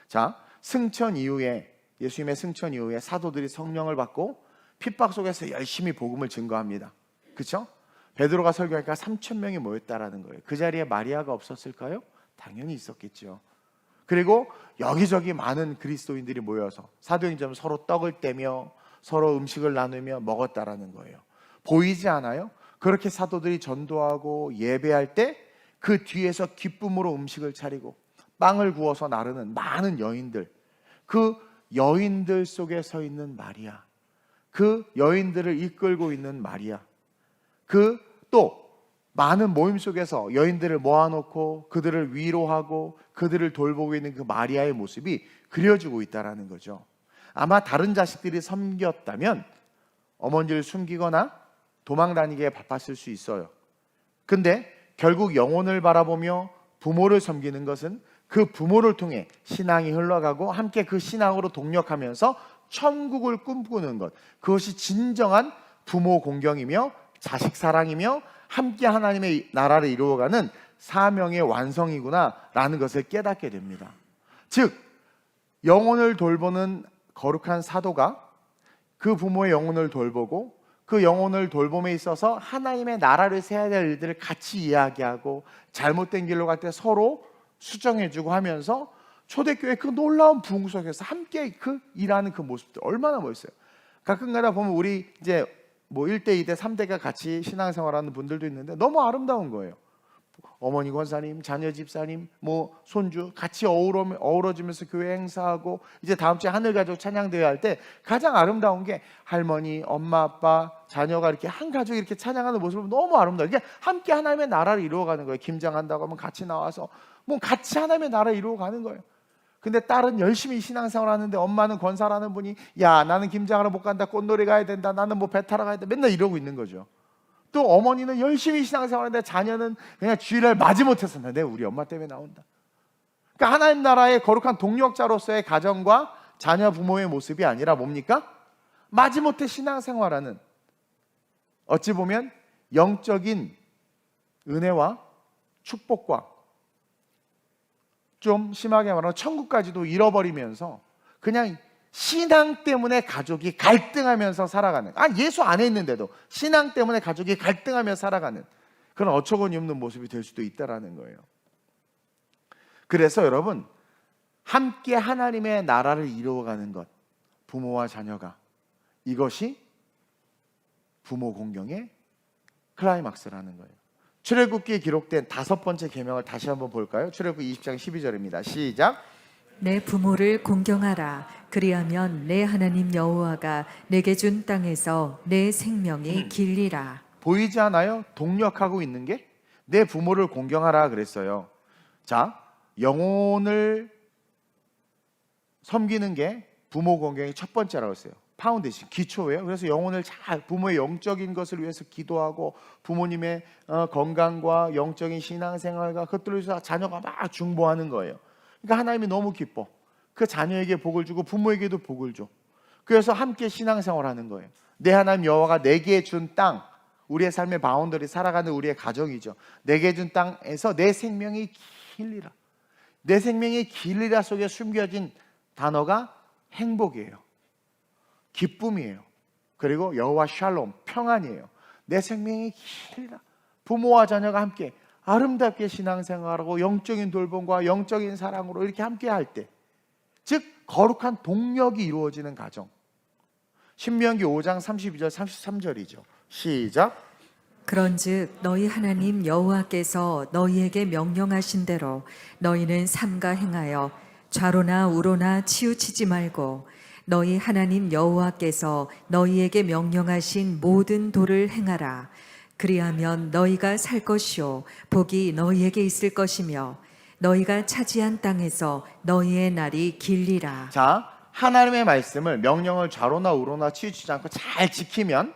[SPEAKER 1] 자, 승천 이후에, 예수님의 승천 이후에 사도들이 성령을 받고 핍박 속에서 열심히 복음을 증거합니다. 그렇죠? 베드로가 설교하니까 3,000명이 모였다라는 거예요. 그 자리에 마리아가 없었을까요? 당연히 있었겠죠. 그리고 여기저기 많은 그리스도인들이 모여서 사도행전 서로 떡을 떼며 서로 음식을 나누며 먹었다라는 거예요. 보이지 않아요? 그렇게 사도들이 전도하고 예배할 때 그 뒤에서 기쁨으로 음식을 차리고 빵을 구워서 나르는 많은 여인들, 그 여인들 속에 서 있는 마리아, 그 여인들을 이끌고 있는 마리아, 그 또 많은 모임 속에서 여인들을 모아놓고 그들을 위로하고 그들을 돌보고 있는 그 마리아의 모습이 그려지고 있다는 거죠. 아마 다른 자식들이 섬겼다면 어머니를 숨기거나 도망다니기에 바빴을 수 있어요. 근데 결국 영혼을 바라보며 부모를 섬기는 것은 그 부모를 통해 신앙이 흘러가고 함께 그 신앙으로 동력하면서 천국을 꿈꾸는 것, 그것이 진정한 부모 공경이며 자식 사랑이며 함께 하나님의 나라를 이루어가는 사명의 완성이구나 라는 것을 깨닫게 됩니다. 즉 영혼을 돌보는 거룩한 사도가 그 부모의 영혼을 돌보고 그 영혼을 돌봄에 있어서 하나님의 나라를 세워야 될 일들을 같이 이야기하고 잘못된 길로 갈 때 서로 수정해주고 하면서 초대교회 그 놀라운 부흥 속에서 함께 그 일하는 그 모습들 얼마나 멋있어요. 가끔가다 보면 우리 이제 뭐 1대, 2대, 3대가 같이 신앙생활하는 분들도 있는데 너무 아름다운 거예요. 어머니 권사님, 자녀 집사님, 뭐 손주 같이 어우러지면서 교회 행사하고 이제 다음 주에 하늘가족 찬양대회 할 때 가장 아름다운 게 할머니, 엄마, 아빠, 자녀가 이렇게 한 가족이 이렇게 찬양하는 모습을 너무 아름다워요. 이게 함께 하나님의 나라를 이루어가는 거예요. 김장한다고 하면 같이 나와서 뭐 같이 하나님의 나라를 이루어가는 거예요. 근데 딸은 열심히 신앙생활 하는데 엄마는 권사라는 분이 야 나는 김장하러 못 간다, 꽃놀이 가야 된다, 나는 뭐 배 타러 가야 된다 맨날 이러고 있는 거죠. 또 어머니는 열심히 신앙생활하는데 자녀는 그냥 주일날 마지못해서 내 우리 엄마 때문에 나온다. 그러니까 하나님 나라의 거룩한 동력자로서의 가정과 자녀 부모의 모습이 아니라 뭡니까? 마지못해 신앙생활하는, 어찌 보면 영적인 은혜와 축복과 좀 심하게 말하면 천국까지도 잃어버리면서 그냥 신앙 때문에 가족이 갈등하면서 살아가는, 예수 안에 있는데도 신앙 때문에 가족이 갈등하며 살아가는 그런 어처구니 없는 모습이 될 수도 있다라는 거예요. 그래서 여러분, 함께 하나님의 나라를 이루어가는 것, 부모와 자녀가, 이것이 부모 공경의 클라이막스라는 거예요. 출애굽기에 기록된 5번째 계명을 다시 한번 볼까요? 출애굽기 20장 12절입니다. 시작.
[SPEAKER 2] 내 부모를 공경하라. 그리하면 내 하나님 여호와가 내게 준 땅에서 내 생명이 길리라.
[SPEAKER 1] 보이지 않아요? 동력하고 있는 게 내 부모를 공경하라 그랬어요. 자, 영혼을 섬기는 게 부모 공경의 첫 번째라고 했어요. 파운데이션, 기초예요. 그래서 영혼을 잘, 부모의 영적인 것을 위해서 기도하고 부모님의 건강과 영적인 신앙생활과 그것들을 위해서 자녀가 막 중보하는 거예요. 그러니까 하나님이 너무 기뻐. 그 자녀에게 복을 주고 부모에게도 복을 줘. 그래서 함께 신앙생활하는 거예요. 내 하나님 여호와가 내게 준 땅, 우리의 삶의 바운더리, 살아가는 우리의 가정이죠. 내게 준 땅에서 내 생명이 길리라. 내 생명이 길리라 속에 숨겨진 단어가 행복이에요. 기쁨이에요. 그리고 여호와 샬롬, 평안이에요. 내 생명이 길리라. 부모와 자녀가 함께 아름답게 신앙생활하고 영적인 돌봄과 영적인 사랑으로 이렇게 함께 할 때, 즉 거룩한 동력이 이루어지는 가정. 신명기 5장 32절 33절이죠. 시작.
[SPEAKER 2] 그런즉 너희 하나님 여호와께서 너희에게 명령하신 대로 너희는 삼가 행하여 좌로나 우로나 치우치지 말고 너희 하나님 여호와께서 너희에게 명령하신 모든 도를 행하라. 그리하면 너희가 살 것이요 복이 너희에게 있을 것이며 너희가 차지한 땅에서 너희의 날이 길리라.
[SPEAKER 1] 자, 하나님의 말씀을, 명령을 좌로나 우로나 치우치지 않고 잘 지키면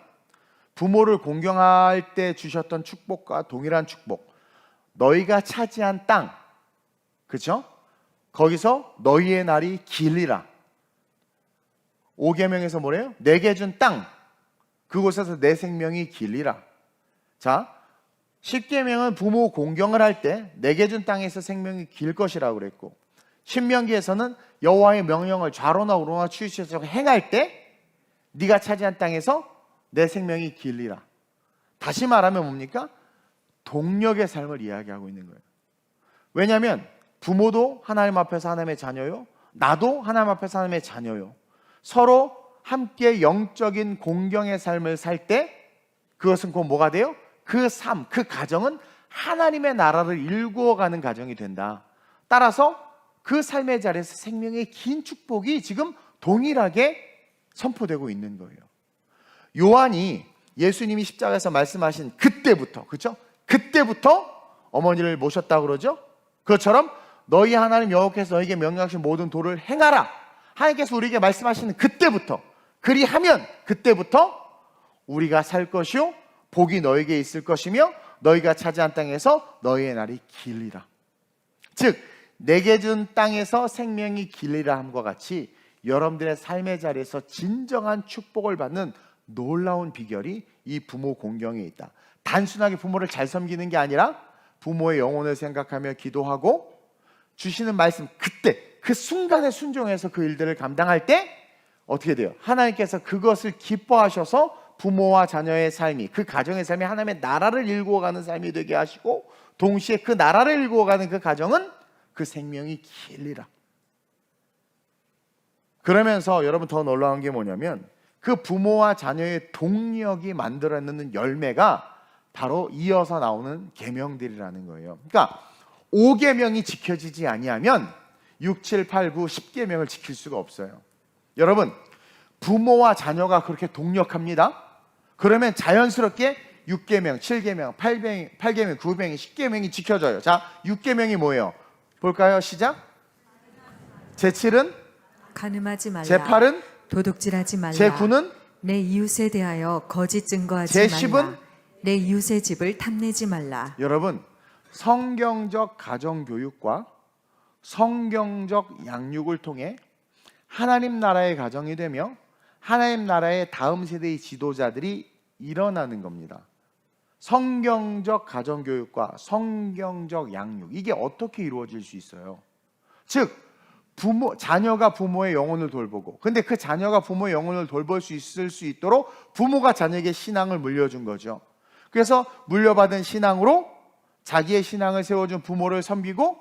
[SPEAKER 1] 부모를 공경할 때 주셨던 축복과 동일한 축복, 너희가 차지한 땅, 그렇죠? 거기서 너희의 날이 길리라. 5계명에서 뭐래요? 내게 준 땅, 그곳에서 내 생명이 길리라. 자, 10계명은 부모 공경을 할 때 내게 준 땅에서 생명이 길 것이라고 그랬고, 신명기에서는 여호와의 명령을 좌로나 우로나 치우치지 행할 때 네가 차지한 땅에서 내 생명이 길리라. 다시 말하면 뭡니까? 동력의 삶을 이야기하고 있는 거예요. 왜냐하면 부모도 하나님 앞에서 하나님의 자녀요, 나도 하나님 앞에서 하나님의 자녀요. 서로 함께 영적인 공경의 삶을 살 때 그것은 곧 뭐가 돼요? 그 삶, 그 가정은 하나님의 나라를 일구어가는 가정이 된다. 따라서 그 삶의 자리에서 생명의 긴 축복이 지금 동일하게 선포되고 있는 거예요. 요한이 예수님이 십자가에서 말씀하신 그때부터, 그렇죠? 그때부터 어머니를 모셨다고 그러죠? 그것처럼 너희 하나님 여호와께서 너에게 명령하신 모든 도를 행하라. 하나님께서 우리에게 말씀하시는 그때부터, 그리하면 그때부터 우리가 살 것이요 복이 너에게 있을 것이며 너희가 차지한 땅에서 너희의 날이 길리라. 즉 내게 준 땅에서 생명이 길리라 함과 같이 여러분들의 삶의 자리에서 진정한 축복을 받는 놀라운 비결이 이 부모 공경에 있다. 단순하게 부모를 잘 섬기는 게 아니라 부모의 영혼을 생각하며 기도하고 주시는 말씀, 그때 그 순간에 순종해서 그 일들을 감당할 때 어떻게 돼요? 하나님께서 그것을 기뻐하셔서 부모와 자녀의 삶이, 그 가정의 삶이 하나님의 나라를 일구어가는 삶이 되게 하시고, 동시에 그 나라를 일구어가는 그 가정은 그 생명이 길리라. 그러면서 여러분 더 놀라운 게 뭐냐면 그 부모와 자녀의 동력이 만들어내는 열매가 바로 이어서 나오는 계명들이라는 거예요. 그러니까 5계명이 지켜지지 아니하면 6, 7, 8, 9, 10계명을 지킬 수가 없어요. 여러분, 부모와 자녀가 그렇게 동력합니다. 그러면 자연스럽게 6계명, 7계명, 8계명, 9계명, 10계명이 지켜져요. 자, 6계명이 뭐예요? 볼까요? 시작. 제7은
[SPEAKER 2] 간음하지 말라.
[SPEAKER 1] 제8은
[SPEAKER 2] 도둑질하지 말라.
[SPEAKER 1] 제9는
[SPEAKER 2] 내 이웃에 대하여 거짓 증거하지
[SPEAKER 1] 제10은
[SPEAKER 2] 말라. 내 이웃의 집을 탐내지 말라.
[SPEAKER 1] 여러분, 성경적 가정교육과 성경적 양육을 통해 하나님 나라의 가정이 되며 하나님 나라의 다음 세대의 지도자들이 일어나는 겁니다. 성경적 가정교육과 성경적 양육, 이게 어떻게 이루어질 수 있어요? 즉 자녀가 부모의 영혼을 돌보고, 근데 그 자녀가 부모의 영혼을 돌볼 수 있을 수 있도록 부모가 자녀에게 신앙을 물려준 거죠. 그래서 물려받은 신앙으로 자기의 신앙을 세워준 부모를 섬기고,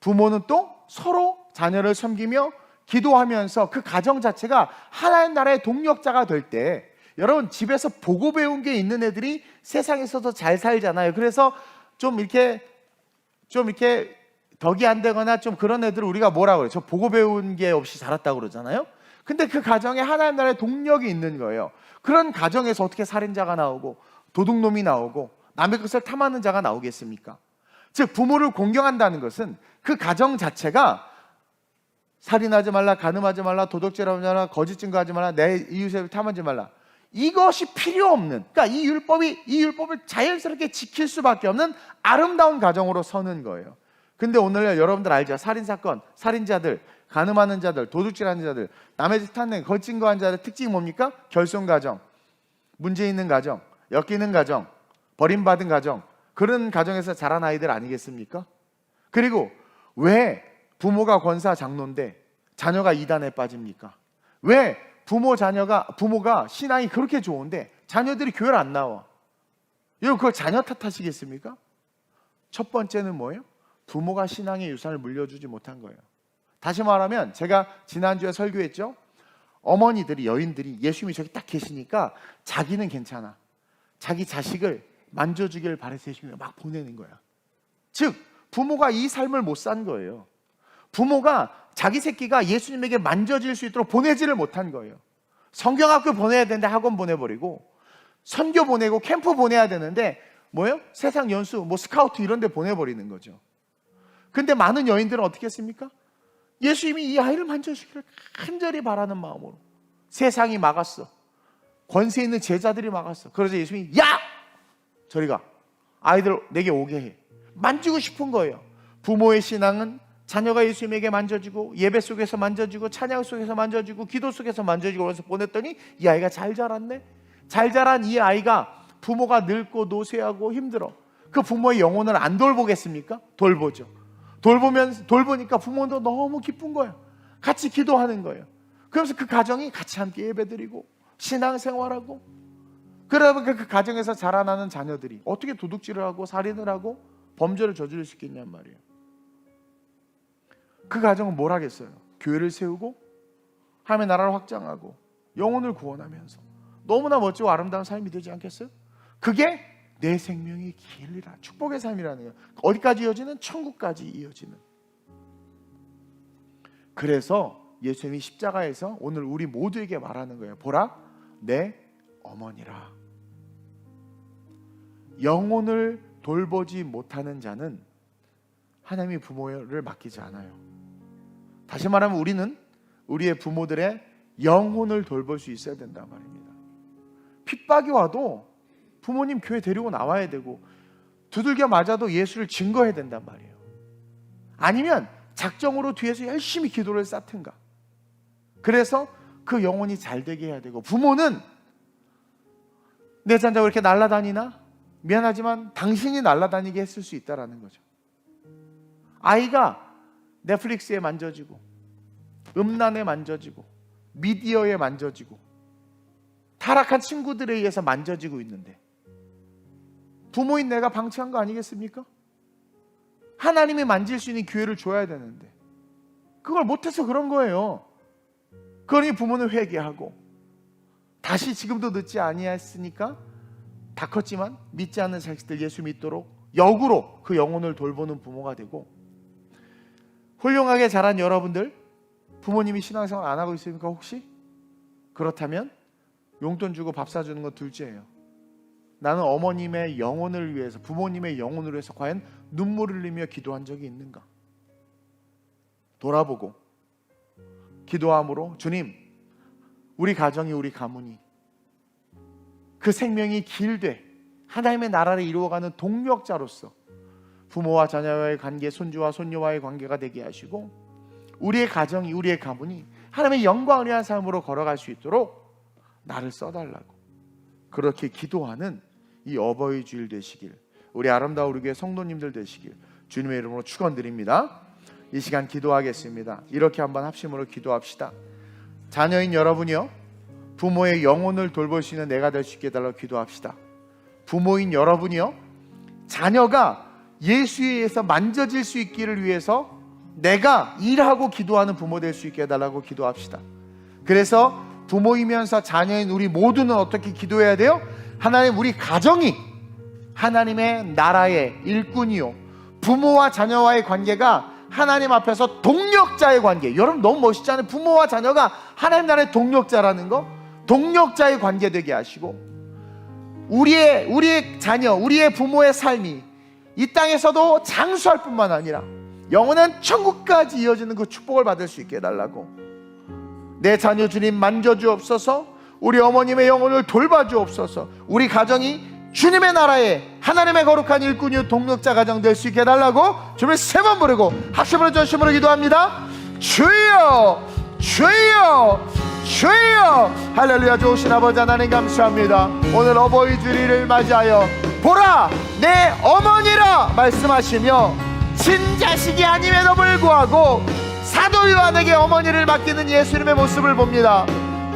[SPEAKER 1] 부모는 또 서로 자녀를 섬기며 기도하면서 그 가정 자체가 하나님 나라의 동력자가 될 때, 여러분 집에서 보고 배운 게 있는 애들이 세상에서도 잘 살잖아요. 그래서 좀 이렇게 덕이 안 되거나 좀 그런 애들을 우리가 뭐라고 그래요? 저 보고 배운 게 없이 자랐다고 그러잖아요. 근데 그 가정에 하나님 나라의 동력이 있는 거예요. 그런 가정에서 어떻게 살인자가 나오고 도둑놈이 나오고 남의 것을 탐하는 자가 나오겠습니까? 즉 부모를 공경한다는 것은 그 가정 자체가 살인하지 말라, 간음하지 말라, 도둑질하지 말라, 거짓 증거하지 말라, 내 이웃을 탐하지 말라, 이것이 필요 없는, 그러니까 이 율법을 자연스럽게 지킬 수밖에 없는 아름다운 가정으로 서는 거예요. 근데 오늘 여러분들 알죠? 살인사건, 살인자들, 간음하는 자들, 도둑질하는 자들, 남의 집 탐내, 거짓 증거하는 자들 특징이 뭡니까? 결손가정, 문제 있는 가정, 엮이는 가정, 버림받은 가정, 그런 가정에서 자란 아이들 아니겠습니까? 그리고 왜 부모가 권사 장로인데 자녀가 이단에 빠집니까? 왜 부모가 신앙이 그렇게 좋은데 자녀들이 교회를 안 나와? 여러분 그걸 자녀 탓하시겠습니까? 첫 번째는 뭐예요? 부모가 신앙의 유산을 물려주지 못한 거예요. 다시 말하면 제가 지난주에 설교했죠. 어머니들이, 여인들이 예수님이 저기 딱 계시니까 자기는 괜찮아, 자기 자식을 만져주길 바래서 예수님이 막 보내는 거야. 즉 부모가 이 삶을 못 산 거예요. 부모가 자기 새끼가 예수님에게 만져질 수 있도록 보내지를 못한 거예요. 성경학교 보내야 되는데 학원 보내버리고, 선교 보내고 캠프 보내야 되는데 뭐예요? 세상 연수, 스카우트 이런 데 보내버리는 거죠. 근데 많은 여인들은 어떻게 했습니까? 예수님이 이 아이를 만져주기를 간절히 바라는 마음으로, 세상이 막았어, 권세 있는 제자들이 막았어. 그래서 예수님이 야! 저리 가, 아이들 내게 오게 해. 만지고 싶은 거예요. 부모의 신앙은 자녀가 예수님에게 만져지고, 예배 속에서 만져지고, 찬양 속에서 만져지고, 기도 속에서 만져지고, 그래서 보냈더니 이 아이가 잘 자랐네. 잘 자란 이 아이가 부모가 늙고 노쇠하고 힘들어. 그 부모의 영혼을 안 돌보겠습니까? 돌보죠. 돌보니까 부모도 너무 기쁜 거예요. 같이 기도하는 거예요. 그러면서 그 가정이 같이 함께 예배드리고 신앙생활하고, 그러면 그 가정에서 자라나는 자녀들이 어떻게 도둑질을 하고 살인을 하고 범죄를 저지를 수 있겠냔 말이에요. 그 가정은 뭘 하겠어요? 교회를 세우고 하나님의 나라를 확장하고 영혼을 구원하면서 너무나 멋지고 아름다운 삶이 되지 않겠어요? 그게 내 생명이 길리라, 축복의 삶이라는 거예요. 어디까지 이어지는? 천국까지 이어지는. 그래서 예수님이 십자가에서 오늘 우리 모두에게 말하는 거예요. 보라, 내 어머니라. 영혼을 돌보지 못하는 자는 하나님의 부모를 맡기지 않아요. 다시 말하면 우리는 우리의 부모들의 영혼을 돌볼 수 있어야 된단 말입니다. 핍박이 와도 부모님 교회 데리고 나와야 되고, 두들겨 맞아도 예수를 증거해야 된단 말이에요. 아니면 작정으로 뒤에서 열심히 기도를 쌓든가. 그래서 그 영혼이 잘 되게 해야 되고, 부모는 내 자녀가 이렇게 날아다니나? 미안하지만 당신이 날아다니게 했을 수 있다라는 거죠. 아이가 넷플릭스에 만져지고, 음란에 만져지고, 미디어에 만져지고, 타락한 친구들에 의해서 만져지고 있는데 부모인 내가 방치한 거 아니겠습니까? 하나님이 만질 수 있는 기회를 줘야 되는데 그걸 못해서 그런 거예요. 그러니 부모는 회개하고, 다시 지금도 늦지 아니했으니까 다 컸지만 믿지 않는 자식들 예수 믿도록 역으로 그 영혼을 돌보는 부모가 되고, 훌륭하게 자란 여러분들 부모님이 신앙생활 안 하고 있습니까 혹시? 그렇다면 용돈 주고 밥 사주는 건 둘째예요. 나는 어머님의 영혼을 위해서, 부모님의 영혼을 위해서 과연 눈물을 흘리며 기도한 적이 있는가? 돌아보고 기도함으로, 주님, 우리 가정이, 우리 가문이 그 생명이 길되 하나님의 나라를 이루어가는 동력자로서 부모와 자녀와의 관계, 손주와 손녀와의 관계가 되게 하시고, 우리의 가정이, 우리의 가문이 하나님의 영광을 위한 삶으로 걸어갈 수 있도록 나를 써달라고 그렇게 기도하는 이 어버이 주일 되시길, 우리 아름다운 우리 교회 성도님들 되시길 주님의 이름으로 축원드립니다. 이 시간 기도하겠습니다. 이렇게 한번 합심으로 기도합시다. 자녀인 여러분이요, 부모의 영혼을 돌볼 수 있는 내가 될 수 있게 해달라고 기도합시다. 부모인 여러분이요, 자녀가 예수에 의해서 만져질 수 있기를 위해서 내가 일하고 기도하는 부모 될 수 있게 해달라고 기도합시다. 그래서 부모이면서 자녀인 우리 모두는 어떻게 기도해야 돼요? 하나님, 우리 가정이 하나님의 나라의 일꾼이요, 부모와 자녀와의 관계가 하나님 앞에서 동력자의 관계. 여러분 너무 멋있잖아요. 부모와 자녀가 하나님 나라의 동력자라는 거. 동력자의 관계 되게 하시고, 우리의 자녀, 우리의 부모의 삶이 이 땅에서도 장수할 뿐만 아니라 영원한 천국까지 이어지는 그 축복을 받을 수 있게 해달라고. 내 자녀 주님 만져주옵소서. 우리 어머님의 영혼을 돌봐주옵소서. 우리 가정이 주님의 나라에 하나님의 거룩한 일꾼이요 동력자 가정 될 수 있게 해달라고 주님을 3번 부르고 합심으로 전심으로 기도합니다. 주여, 주여, 주여. 할렐루야. 좋으신 아버지 하나님 감사합니다. 오늘 어버이 주일을 맞이하여 보라 내 어머니라 말씀하시며 친자식이 아님에도 불구하고 사도 요한에게 어머니를 맡기는 예수님의 모습을 봅니다.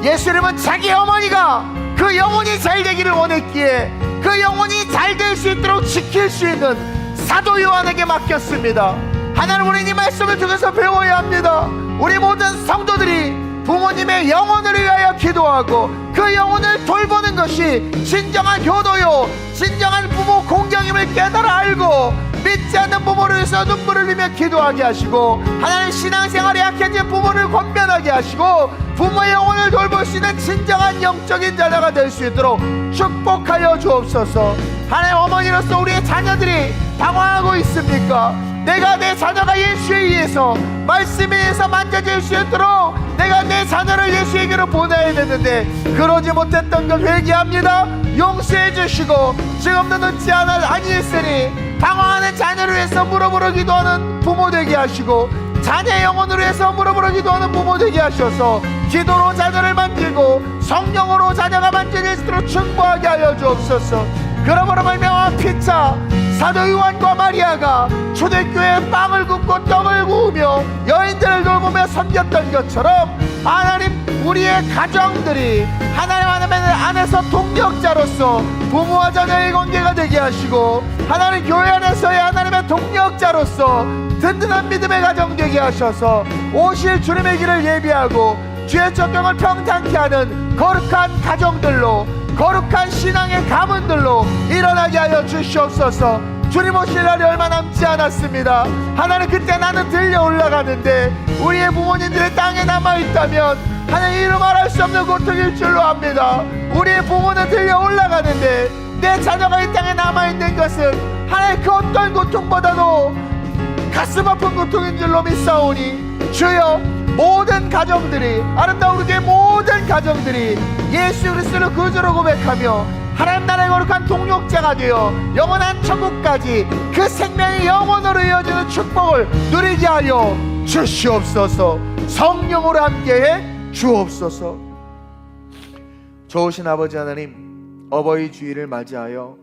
[SPEAKER 1] 예수님은 자기 어머니가 그 영혼이 잘 되기를 원했기에 그 영혼이 잘 될 수 있도록 지킬 수 있는 사도 요한에게 맡겼습니다. 하나님, 우리 이 말씀을 통해서 배워야 합니다. 우리 모든 성도들이 부모님의 영혼을 위하여 기도하고 그 영혼을 돌보는 것이 진정한 효도요, 진정한 부모 공경임을 깨달아 알고 믿지 않는 부모를 위해서 눈물을 흘리며 기도하게 하시고, 하나님 신앙생활에 약해진 부모를 권면하게 하시고 부모의 영혼을 돌볼 수 있는 진정한 영적인 자녀가 될 수 있도록 축복하여 주옵소서. 하나님, 어머니로서 우리의 자녀들이 방황하고 있습니까? 내가 내 자녀가 예수에 의해서 말씀에 의해서 만져질 수 있도록 내가 내 자녀를 예수에게로 보내야 되는데 그러지 못했던 것 회개합니다. 용서해 주시고 지금도 늦지 아니했으니 방황하는 자녀를 위해서 물어보러 기도하는 부모 되게 하시고 자녀의 영혼으로 해서 물어보러 기도하는 부모 되게 하셔서 기도로 자녀를 만지고 성령으로 자녀가 만져질 수 있도록 충고하게 하여 주옵소서. 그러므로 말미암아 피차 사도 요한과 마리아가 초대교회에 빵을 굽고 떡을 구우며 여인들을 돌보며 섬겼던 것처럼 하나님, 우리의 가정들이 하나님 안에서 동력자로서 부모와 자녀의 관계가 되게 하시고 하나님, 교회 안에서의 하나님의 동력자로서 든든한 믿음의 가정 되게 하셔서 오실 주님의 길을 예비하고 주의 쫓경을 평탄케 하는 거룩한 가정들로, 거룩한 신앙의 가문들로 일어나게 하여 주시옵소서. 주님 오실 날이 얼마 남지 않았습니다. 하나님, 그때 나는 들려 올라가는데 우리의 부모님들이 땅에 남아있다면 하나님, 이루 말할 수 없는 고통일 줄로 압니다. 우리의 부모는 들려 올라가는데 내 자녀가 이 땅에 남아있는 것은 하나님, 그 어떤 고통보다도 가슴 아픈 고통인 줄로 믿사오니 주여, 모든 가정들이, 아름다운 우리의 모든 가정들이 예수 그리스도를 구주로 고백하며 하나님 나라의 거룩한 동력자가 되어 영원한 천국까지 그 생명이 영원으로 이어지는 축복을 누리게 하여 주시옵소서. 성령으로 함께해 주옵소서. 좋으신 아버지 하나님, 어버이 주일을 맞이하여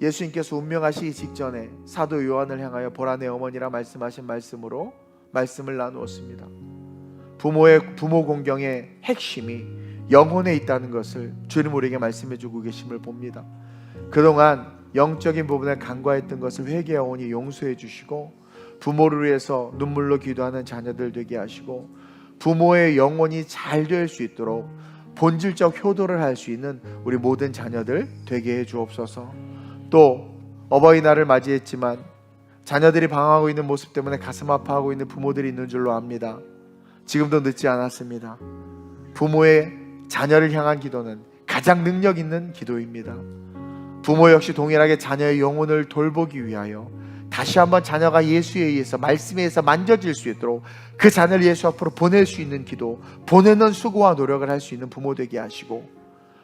[SPEAKER 1] 예수님께서 운명하시기 직전에 사도 요한을 향하여 보라 내 어머니라 말씀하신 말씀으로 말씀을 나누었습니다. 부모 공경의 핵심이 영혼에 있다는 것을 주님 우리에게 말씀해주고 계심을 봅니다. 그동안 영적인 부분에 간과했던 것을 회개하오니 용서해 주시고 부모를 위해서 눈물로 기도하는 자녀들 되게 하시고 부모의 영혼이 잘 될 수 있도록 본질적 효도를 할 수 있는 우리 모든 자녀들 되게 해 주옵소서. 또 어버이날을 맞이했지만 자녀들이 방황하고 있는 모습 때문에 가슴 아파하고 있는 부모들이 있는 줄로 압니다. 지금도 늦지 않았습니다. 부모의 자녀를 향한 기도는 가장 능력 있는 기도입니다. 부모 역시 동일하게 자녀의 영혼을 돌보기 위하여 다시 한번 자녀가 예수에 의해서 말씀에 의해서 만져질 수 있도록 그 자녀를 예수 앞으로 보낼 수 있는 기도, 보내는 수고와 노력을 할 수 있는 부모 되게 하시고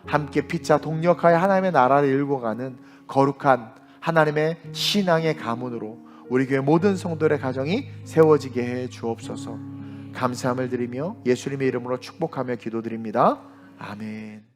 [SPEAKER 1] 함께 피차 동력하여 하나님의 나라를 일궈가는 거룩한 하나님의 신앙의 가문으로 우리 교회 모든 성도들의 가정이 세워지게 해 주옵소서. 감사함을 드리며 예수님의 이름으로 축복하며 기도드립니다. 아멘.